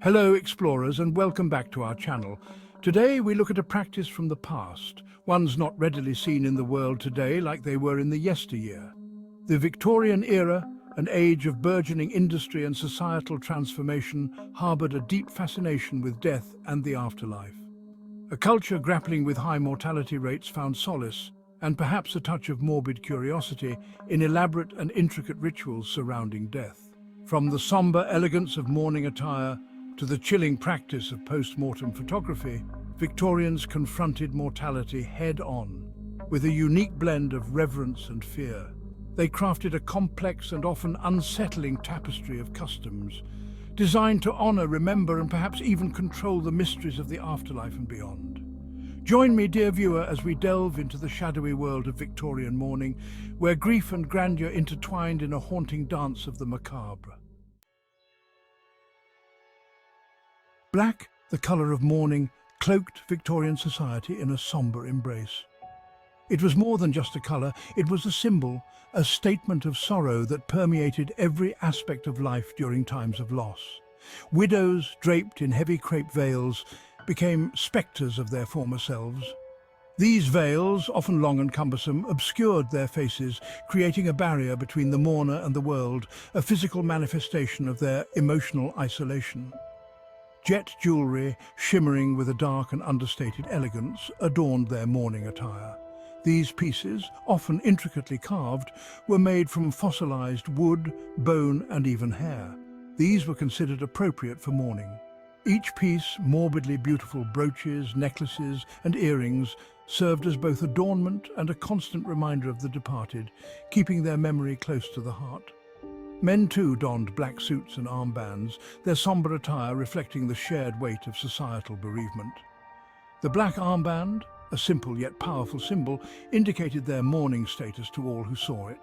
Hello explorers and welcome back to our channel. Today we look at a practice from the past, ones not readily seen in the world today like they were in the yesteryear. The Victorian era, an age of burgeoning industry and societal transformation, harbored a deep fascination with death and the afterlife. A culture grappling with high mortality rates found solace, and perhaps a touch of morbid curiosity, in elaborate and intricate rituals surrounding death. From the somber elegance of mourning attire to the chilling practice of post-mortem photography, Victorians confronted mortality head-on, with a unique blend of reverence and fear. They crafted a complex and often unsettling tapestry of customs, designed to honor, remember, and perhaps even control the mysteries of the afterlife and beyond. Join me, dear viewer, as we delve into the shadowy world of Victorian mourning, where grief and grandeur intertwined in a haunting dance of the macabre. Black, the colour of mourning, cloaked Victorian society in a sombre embrace. It was more than just a colour, it was a symbol, a statement of sorrow that permeated every aspect of life during times of loss. Widows, draped in heavy crepe veils, became spectres of their former selves. These veils, often long and cumbersome, obscured their faces, creating a barrier between the mourner and the world, a physical manifestation of their emotional isolation. Jet jewellery, shimmering with a dark and understated elegance, adorned their mourning attire. These pieces, often intricately carved, were made from fossilized wood, bone and even hair. These were considered appropriate for mourning. Each piece, morbidly beautiful brooches, necklaces and earrings, served as both adornment and a constant reminder of the departed, keeping their memory close to the heart. Men too donned black suits and armbands, their sombre attire reflecting the shared weight of societal bereavement. The black armband, a simple yet powerful symbol, indicated their mourning status to all who saw it.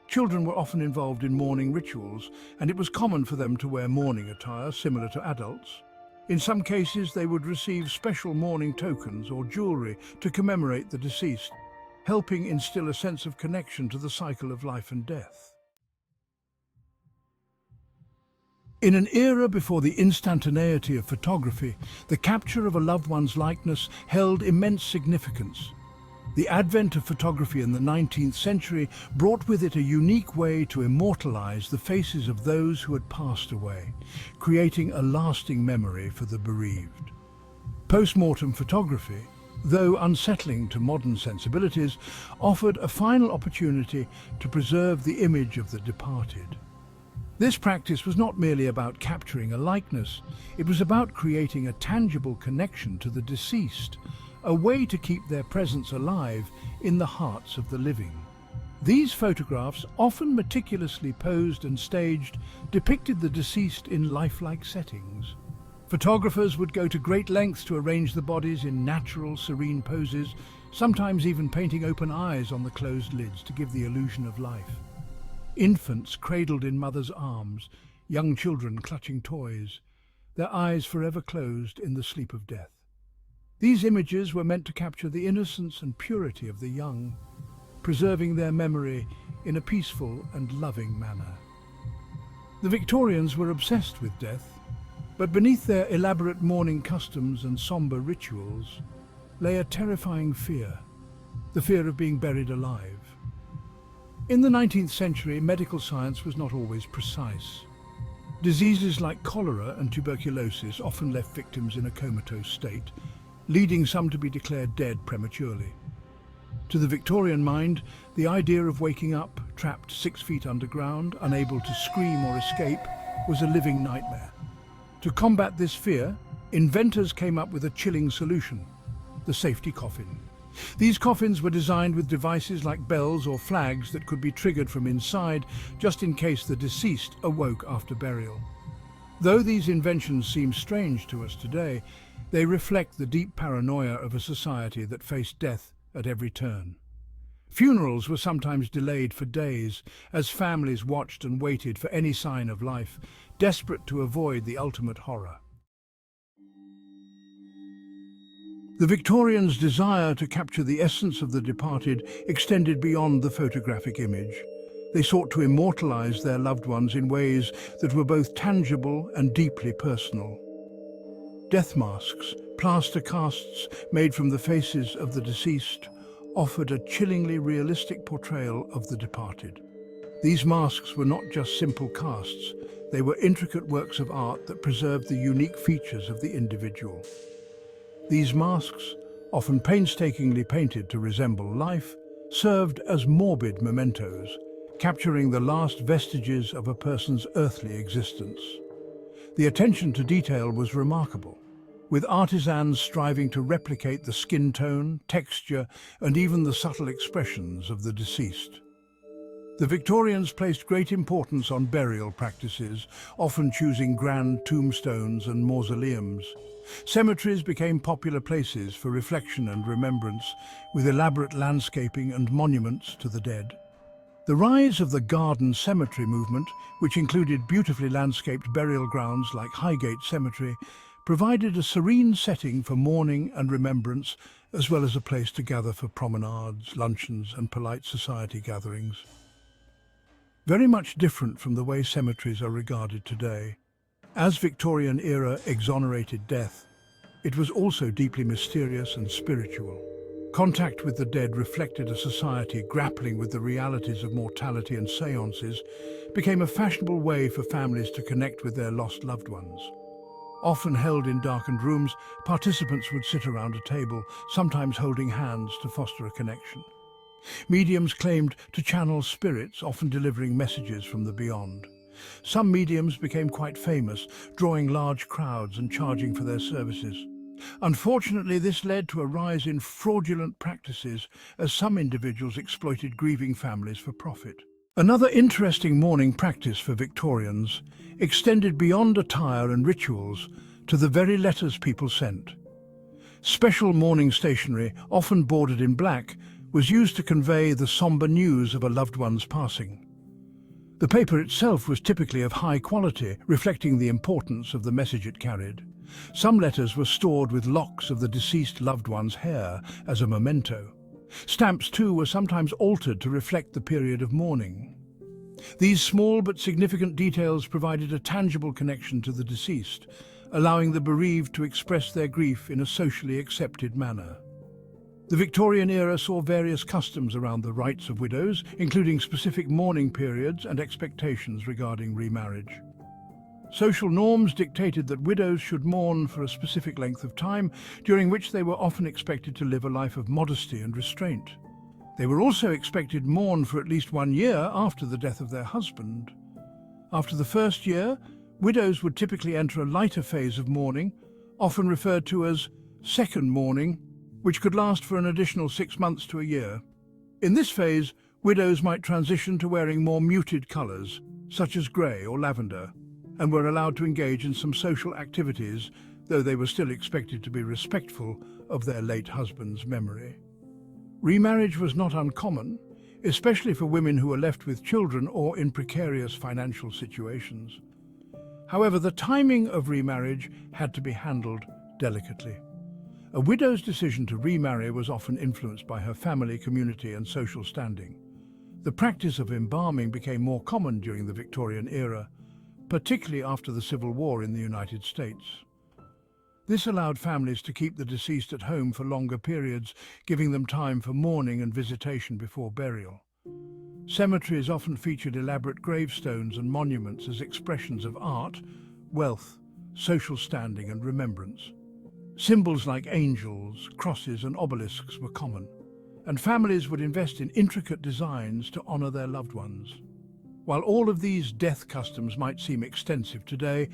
Children were often involved in mourning rituals, and it was common for them to wear mourning attire similar to adults. In some cases, they would receive special mourning tokens or jewellery to commemorate the deceased, helping instill a sense of connection to the cycle of life and death. In an era before the instantaneity of photography, the capture of a loved one's likeness held immense significance. The advent of photography in the 19th century brought with it a unique way to immortalize the faces of those who had passed away, creating a lasting memory for the bereaved. Post-mortem photography, though unsettling to modern sensibilities, offered a final opportunity to preserve the image of the departed. This practice was not merely about capturing a likeness, it was about creating a tangible connection to the deceased, a way to keep their presence alive in the hearts of the living. These photographs, often meticulously posed and staged, depicted the deceased in lifelike settings. Photographers would go to great lengths to arrange the bodies in natural, serene poses, sometimes even painting open eyes on the closed lids to give the illusion of life. Infants cradled in mothers' arms, young children clutching toys, their eyes forever closed in the sleep of death. These images were meant to capture the innocence and purity of the young, preserving their memory in a peaceful and loving manner. The Victorians were obsessed with death, but beneath their elaborate mourning customs and sombre rituals lay a terrifying fear, the fear of being buried alive. In the 19th century, medical science was not always precise. Diseases like cholera and tuberculosis often left victims in a comatose state, leading some to be declared dead prematurely. To the Victorian mind, the idea of waking up, trapped 6 feet underground, unable to scream or escape, was a living nightmare. To combat this fear, inventors came up with a chilling solution: the safety coffin. These coffins were designed with devices like bells or flags that could be triggered from inside, just in case the deceased awoke after burial. Though these inventions seem strange to us today, they reflect the deep paranoia of a society that faced death at every turn. Funerals were sometimes delayed for days, as families watched and waited for any sign of life, desperate to avoid the ultimate horror. The Victorians' desire to capture the essence of the departed extended beyond the photographic image. They sought to immortalize their loved ones in ways that were both tangible and deeply personal. Death masks, plaster casts made from the faces of the deceased, offered a chillingly realistic portrayal of the departed. These masks were not just simple casts, they were intricate works of art that preserved the unique features of the individual. These masks, often painstakingly painted to resemble life, served as morbid mementos, capturing the last vestiges of a person's earthly existence. The attention to detail was remarkable, with artisans striving to replicate the skin tone, texture, and even the subtle expressions of the deceased. The Victorians placed great importance on burial practices, often choosing grand tombstones and mausoleums. Cemeteries became popular places for reflection and remembrance, with elaborate landscaping and monuments to the dead. The rise of the garden cemetery movement, which included beautifully landscaped burial grounds like Highgate Cemetery, provided a serene setting for mourning and remembrance, as well as a place to gather for promenades, luncheons, and polite society gatherings. Very much different from the way cemeteries are regarded today. As Victorian-era exonerated death, it was also deeply mysterious and spiritual. Contact with the dead reflected a society grappling with the realities of mortality, and séances became a fashionable way for families to connect with their lost loved ones. Often held in darkened rooms, participants would sit around a table, sometimes holding hands to foster a connection. Mediums claimed to channel spirits, often delivering messages from the beyond. Some mediums became quite famous, drawing large crowds and charging for their services. Unfortunately, this led to a rise in fraudulent practices, as some individuals exploited grieving families for profit. Another interesting mourning practice for Victorians extended beyond attire and rituals to the very letters people sent. Special mourning stationery, often bordered in black, was used to convey the somber news of a loved one's passing. The paper itself was typically of high quality, reflecting the importance of the message it carried. Some letters were stored with locks of the deceased loved one's hair as a memento. Stamps, too, were sometimes altered to reflect the period of mourning. These small but significant details provided a tangible connection to the deceased, allowing the bereaved to express their grief in a socially accepted manner. The Victorian era saw various customs around the rights of widows, including specific mourning periods and expectations regarding remarriage. Social norms dictated that widows should mourn for a specific length of time, during which they were often expected to live a life of modesty and restraint. They were also expected to mourn for at least 1 year after the death of their husband. After the first year, widows would typically enter a lighter phase of mourning, often referred to as second mourning, which could last for an additional 6 months to a year. In this phase, widows might transition to wearing more muted colours, such as grey or lavender, and were allowed to engage in some social activities, though they were still expected to be respectful of their late husband's memory. Remarriage was not uncommon, especially for women who were left with children or in precarious financial situations. However, the timing of remarriage had to be handled delicately. A widow's decision to remarry was often influenced by her family, community, and social standing. The practice of embalming became more common during the Victorian era, particularly after the Civil War in the United States. This allowed families to keep the deceased at home for longer periods, giving them time for mourning and visitation before burial. Cemeteries often featured elaborate gravestones and monuments as expressions of art, wealth, social standing, and remembrance. Symbols like angels, crosses, and obelisks were common, and families would invest in intricate designs to honor their loved ones. While all of these death customs might seem extensive today,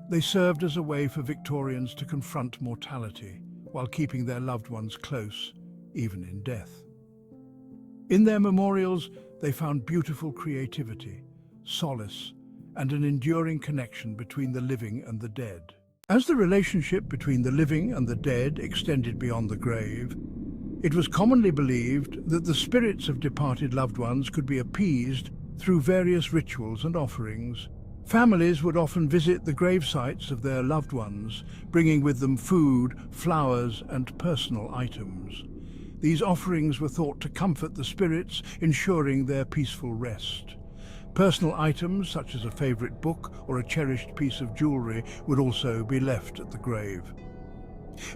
they served as a way for Victorians to confront mortality while keeping their loved ones close, even in death. In their memorials, they found beautiful creativity, solace, and an enduring connection between the living and the dead. As the relationship between the living and the dead extended beyond the grave, it was commonly believed that the spirits of departed loved ones could be appeased through various rituals and offerings. Families would often visit the grave sites of their loved ones, bringing with them food, flowers, and personal items. These offerings were thought to comfort the spirits, ensuring their peaceful rest. Personal items, such as a favorite book or a cherished piece of jewelry, would also be left at the grave.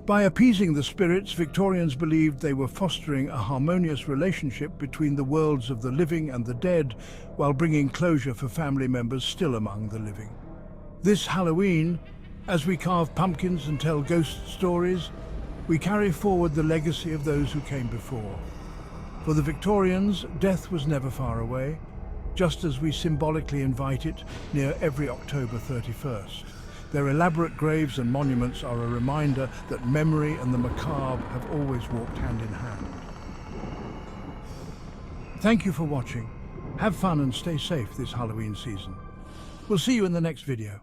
By appeasing the spirits, Victorians believed they were fostering a harmonious relationship between the worlds of the living and the dead, while bringing closure for family members still among the living. This Halloween, as we carve pumpkins and tell ghost stories, we carry forward the legacy of those who came before. For the Victorians, death was never far away, just as we symbolically invite it near every October 31st. Their elaborate graves and monuments are a reminder that memory and the macabre have always walked hand in hand. Thank you for watching. Have fun and stay safe this Halloween season. We'll see you in the next video.